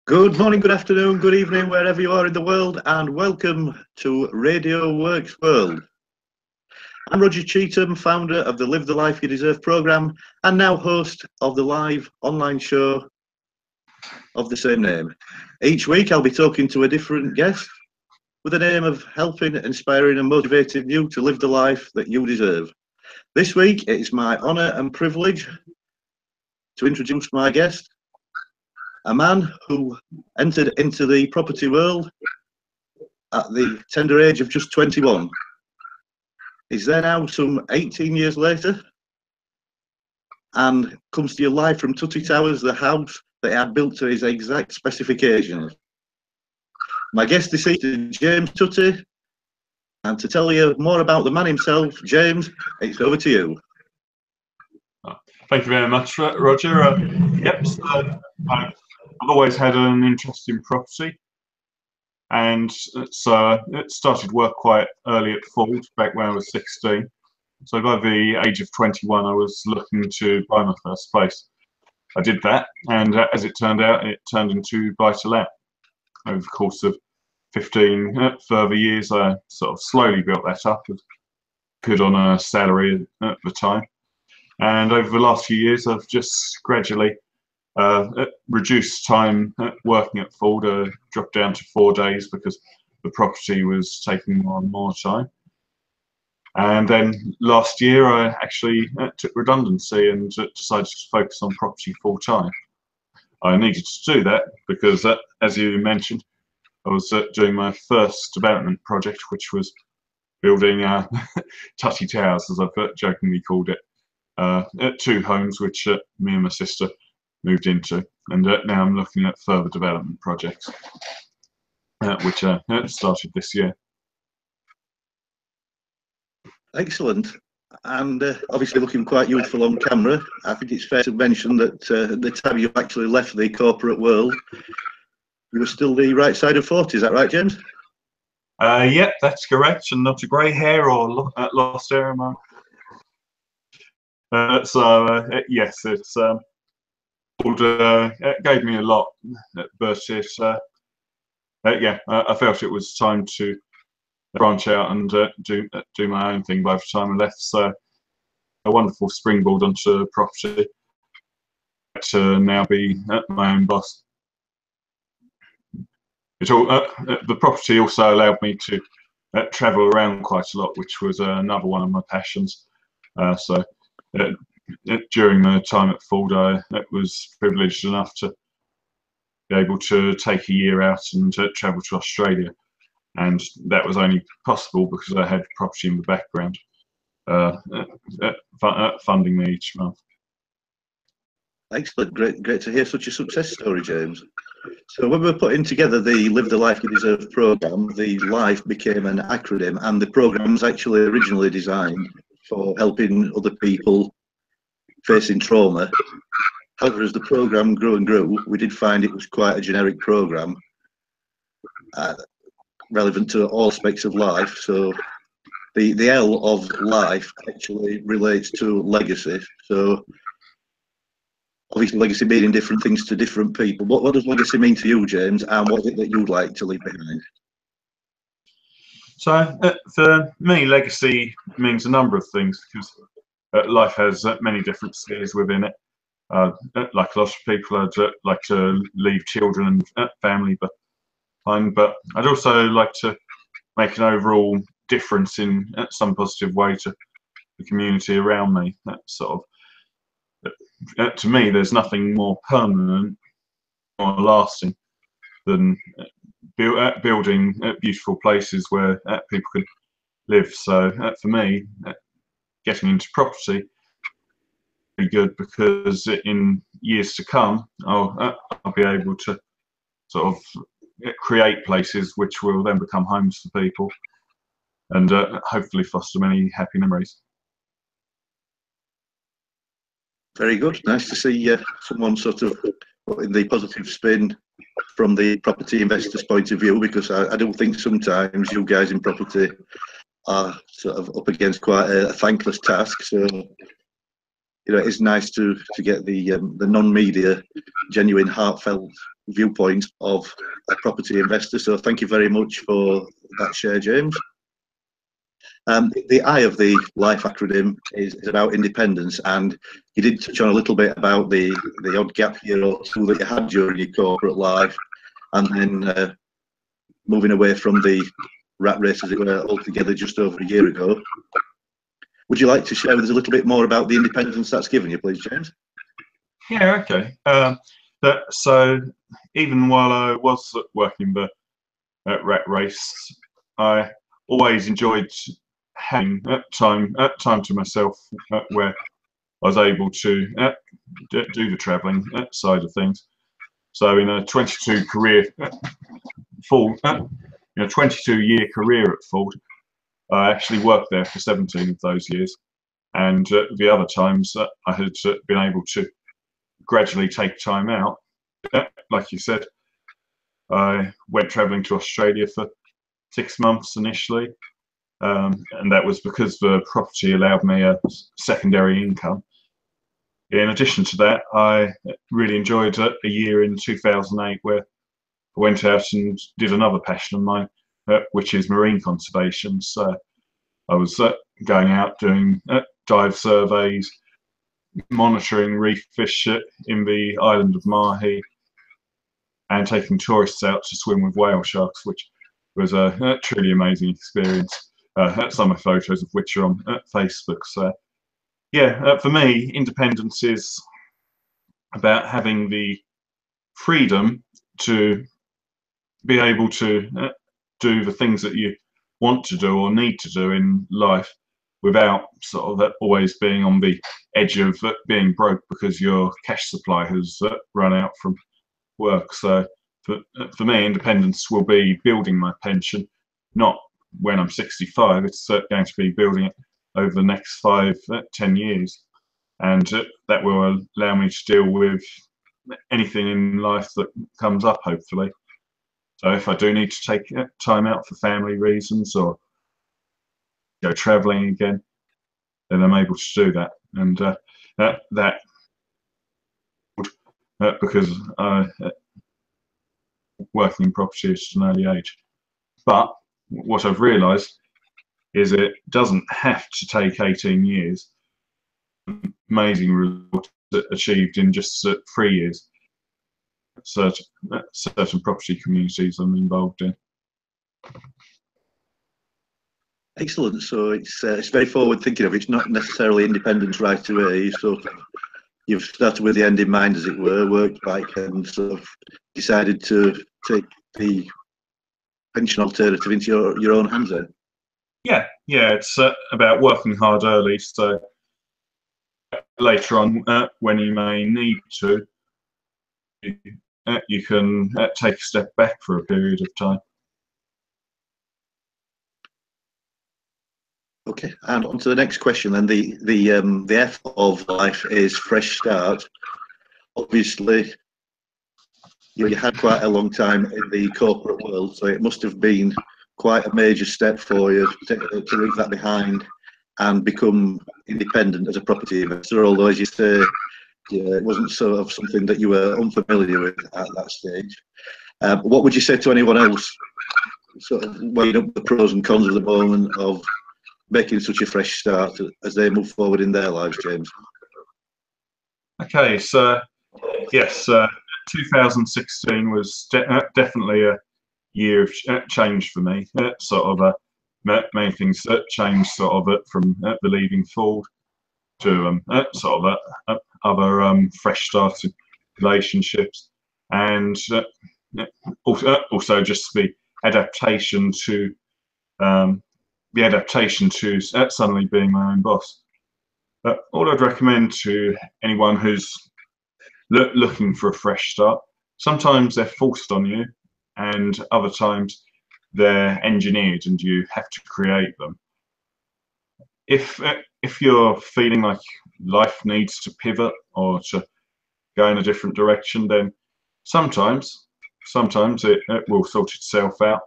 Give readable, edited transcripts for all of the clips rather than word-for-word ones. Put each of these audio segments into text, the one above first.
Good morning, good afternoon, good evening, wherever you are in the world, and welcome to Radio Works World. I'm Roger Cheetham, founder of the Live the Life You Deserve programme, and now host of the live online show of the same name. Each week I'll be talking to a different guest with the aim of helping, inspiring and motivating you to live the life that you deserve. This week it is my honour and privilege to introduce my guest, a man who entered into the property world at the tender age of just 21. He's there now some 18 years later and comes to you live from Tutty Towers, the house that he had built to his exact specifications. My guest this evening is James Tutty, and to tell you more about the man himself, James, it's over to you. Thank you very much, Roger. I've always had an interest in property, and so it started work quite early at Ford, back when I was 16. So by the age of 21, I was looking to buy my first place. I did that, and as it turned out, it turned into buy-to-let. Over the course of 15 further years, I sort of slowly built that up, good on a salary at the time. And over the last few years, I've just gradually reduced time working at Ford, dropped down to 4 days because the property was taking more and more time. And then last year, I actually took redundancy and decided to focus on property full time. I needed to do that because, as you mentioned, I was doing my first development project, which was building Tutty Towers, as I've jokingly called it, 2 homes which me and my sister moved into, and now I'm looking at further development projects, which started this year. Excellent. And obviously looking quite youthful on camera. I think it's fair to mention that at the time you actually left the corporate world, you were still the right side of 40, is that right, James? Yep, that's correct, and not a grey hair or lost hair among. Yes, it's it gave me a lot, but I felt it was time to branch out and do my own thing by the time I left. So a wonderful springboard onto property to now be my own boss. The property also allowed me to travel around quite a lot, which was another one of my passions. During the time at Ford, I was privileged enough to be able to take a year out and travel to Australia, and that was only possible because I had property in the background funding me each month. Excellent, great to hear such a success story, James. So when we were putting together the Live the Life You Deserve programme, the LIFE became an acronym, and the programme was actually originally designed for helping other people facing trauma. However, as the programme grew and grew, we did find it was quite a generic programme, relevant to all aspects of life. So the L of life actually relates to legacy. So obviously legacy meaning different things to different people. What does legacy mean to you, James, and what is it that you'd like to leave behind? So for me, legacy means a number of things, because life has many different spheres within it. Like a lot of people, I'd like to leave children and family behind, but I'd also like to make an overall difference in some positive way to the community around me. That sort of, to me, there's nothing more permanent or lasting than building beautiful places where people can live. So for me, getting into property be good, because in years to come I'll be able to sort of create places which will then become homes for people, and hopefully foster many happy memories. Very good. Nice to see someone sort of putting the positive spin from the property investor's point of view, because I do think sometimes you guys in property are sort of up against quite a thankless task. So you know, it's nice to get the non-media, genuine, heartfelt viewpoint of a property investor. So thank you very much for that share, James. The I of the LIFE acronym is about independence, and you did touch on a little bit about the odd gap year or two that you had during your corporate life, and then moving away from the rat race, as it were, altogether just over a year ago. Would you like to share with us a little bit more about the independence that's given you, please, James? Yeah, okay. So even while I was working the rat race, I always enjoyed having time to myself where I was able to do the travelling side of things. So in a 22 career full, in a 22-year career at Ford, I actually worked there for 17 of those years, and the other times I had been able to gradually take time out. Like you said, I went travelling to Australia for 6 months initially, and that was because the property allowed me a secondary income. In addition to that, I really enjoyed a year in 2008 where I went out and did another passion of mine, which is marine conservation. So I was going out doing dive surveys, monitoring reef fish in the island of Mahi, and taking tourists out to swim with whale sharks, which was a truly amazing experience. Some of my photos of which are on Facebook. So yeah, for me, independence is about having the freedom to be able to do the things that you want to do or need to do in life without sort of always being on the edge of being broke because your cash supply has run out from work. So for me, independence will be building my pension, not when I'm 65. It's going to be building it over the next 5, 10 years, and that will allow me to deal with anything in life that comes up, hopefully. So if I do need to take time out for family reasons or go travelling again, then I'm able to do that. And that because I working in property at an early age. But what I've realised is it doesn't have to take 18 years. Amazing results achieved in just 3 years. Certain property communities I'm involved in. Excellent. So it's very forward thinking of it. It's not necessarily independence right away. So you've started with the end in mind, as it were, worked back and sort of decided to take the pension alternative into your own hands then. Yeah, it's about working hard early, so later on, when you may need to, you can take a step back for a period of time. Okay, and on to the next question then. The F of life is fresh start. Obviously, you had quite a long time in the corporate world, so it must have been quite a major step for you to leave that behind and become independent as a property investor, although, as you say, it wasn't sort of something that you were unfamiliar with at that stage. What would you say to anyone else sort of weighing up the pros and cons at the moment of making such a fresh start as they move forward in their lives, James? Okay, so yes, 2016 was definitely a year of change for me. Sort of many things changed, sort of from the leaving Ford to sort of other fresh started relationships, and also just the adaptation to suddenly being my own boss. All I'd recommend to anyone who's looking for a fresh start, sometimes they're forced on you, and other times they're engineered and you have to create them. If you're feeling like life needs to pivot or to go in a different direction, then sometimes it will sort itself out.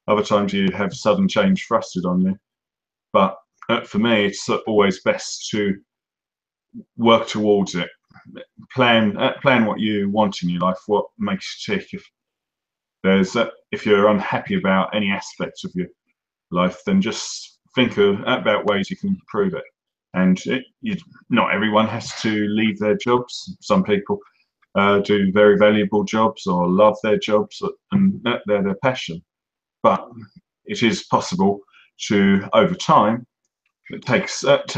Other times you have sudden change thrusted on you. But for me, it's always best to work towards it plan what you want in your life, what makes you tick. If you're unhappy about any aspect of your life, then just think about ways you can improve it. And not everyone has to leave their jobs. Some people do very valuable jobs or love their jobs, and they're their passion. But it is possible to, over time, take steps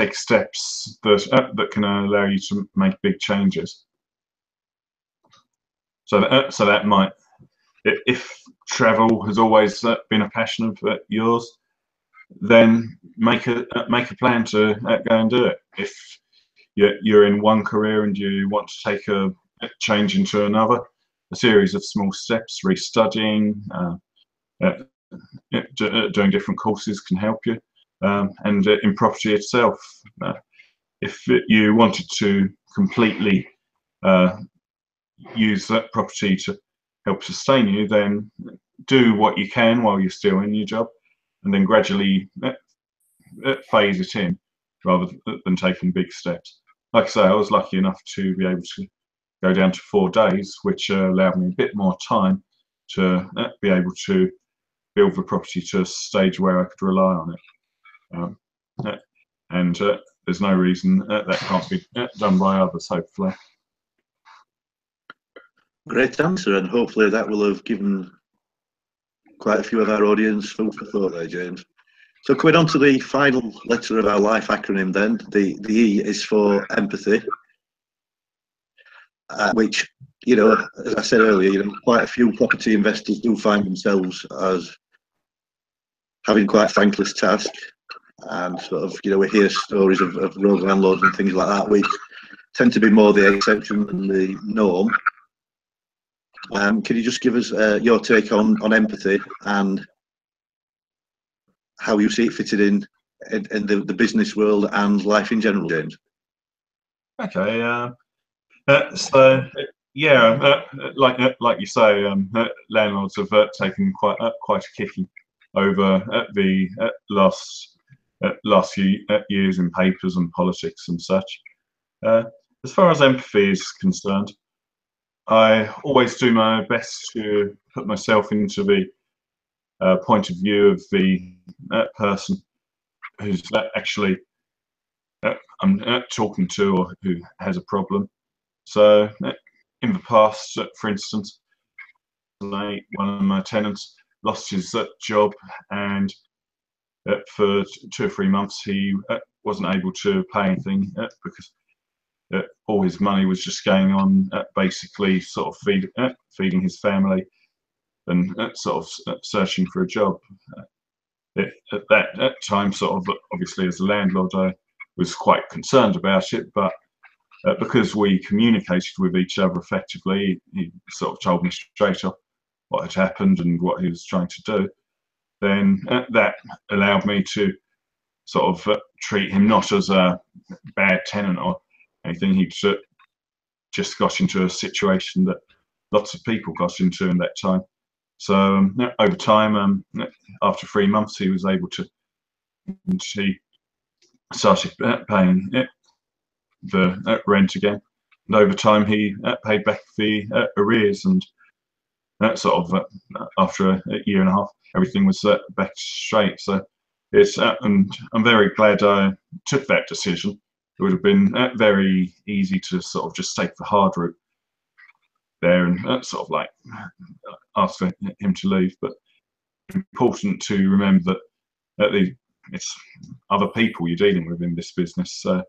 that can allow you to make big changes. So that might, if travel has always been a passion of yours, then make a plan to go and do it. If you're in one career and you want to take a change into another, a series of small steps, restudying, doing different courses can help you. And in property itself, if you wanted to completely use that property to help sustain you, then do what you can while you're still in your job, and then gradually phase it in, rather than taking big steps. Like I say, I was lucky enough to be able to go down to 4 days, which allowed me a bit more time to be able to build the property to a stage where I could rely on it. And there's no reason that can't be done by others, hopefully. Great answer, and hopefully that will have given quite a few of our audience food for thought there, James. So coming on to the final letter of our life acronym then, the E is for empathy, which, you know, as I said earlier, you know, quite a few property investors do find themselves as having quite a thankless task, and sort of, you know, we hear stories of rogue landlords and things like that, which tend to be more the exception than the norm. Can you just give us your take on empathy and how you see it fitted in the business world and life in general, James? Okay. So yeah, like you say, landlords have taken quite a kicking over the last few years in papers and politics and such. As far as empathy is concerned, I always do my best to put myself into the point of view of the person who's actually I'm talking to, or who has a problem. So in the past, for instance, one of my tenants lost his job, and for 2 or 3 months he wasn't able to pay anything because all his money was just going on basically sort of feeding his family and sort of searching for a job. At that time, sort of, obviously as a landlord, I was quite concerned about it, but because we communicated with each other effectively, he sort of told me straight off what had happened and what he was trying to do. Then that allowed me to sort of treat him not as a bad tenant or anything. He just got into a situation that lots of people got into in that time. So over time, after 3 months, he was able to. He started paying the rent again, and over time he paid back the arrears, and sort of after a year and a half, everything was back straight. So it's and I'm very glad I took that decision. It would have been very easy to sort of just take the hard route there and sort of like ask for him to leave. But important to remember that it's other people you're dealing with in this business. So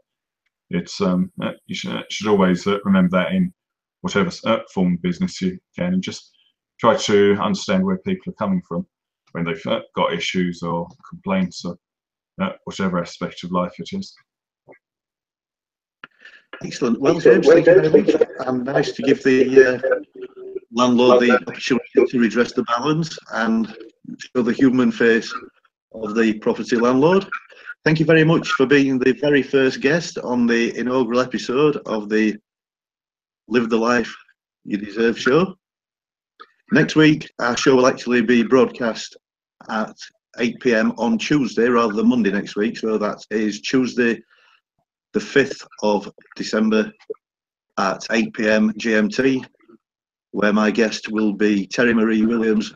it's you should always remember that in whatever form of business you can, and just try to understand where people are coming from when they've got issues or complaints or whatever aspect of life it is. Excellent. Well, James, thank you very much. And nice to give the landlord the opportunity to redress the balance and show the human face of the property landlord. Thank you very much for being the very first guest on the inaugural episode of the Live the Life You Deserve show. Next week, our show will actually be broadcast at 8 PM on Tuesday rather than Monday next week. So that is Tuesday, the 5th of December at 8 PM GMT, where my guest will be Terry Marie Williams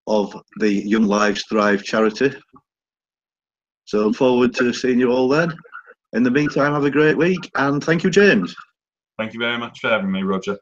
of the Young Lives Thrive charity. So look forward to seeing you all then. In the meantime, have a great week, and thank you, James. Thank you very much for having me, Roger.